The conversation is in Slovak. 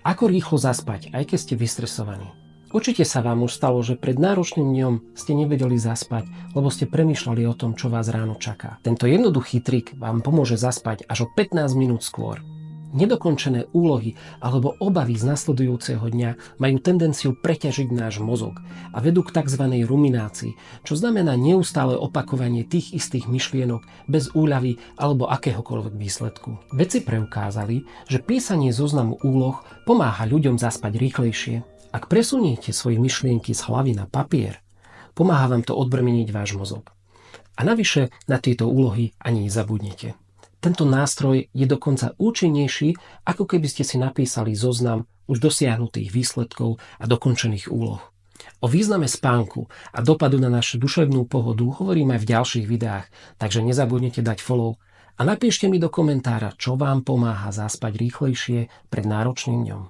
Ako rýchlo zaspať, aj keď ste vystresovaní? Určite sa vám už stalo, že pred náročným dňom ste nevedeli zaspať, lebo ste premýšľali o tom, čo vás ráno čaká. Tento jednoduchý trik vám pomôže zaspať až o 15 minút skôr. Nedokončené úlohy alebo obavy z nasledujúceho dňa majú tendenciu preťažiť náš mozog a vedú k tzv. Ruminácii, čo znamená neustále opakovanie tých istých myšlienok bez úľavy alebo akéhokoľvek výsledku. Vedci preukázali, že písanie zoznamu úloh pomáha ľuďom zaspať rýchlejšie. Ak presuniete svoje myšlienky z hlavy na papier, pomáha vám to odbremeniť váš mozog. A navyše na tieto úlohy ani nezabudnete. Tento nástroj je dokonca účinnejší, ako keby ste si napísali zoznam už dosiahnutých výsledkov a dokončených úloh. O význame spánku a dopadu na našu duševnú pohodu hovorím aj v ďalších videách, takže nezabudnite dať follow a napíšte mi do komentára, čo vám pomáha zaspať rýchlejšie pred náročným dňom.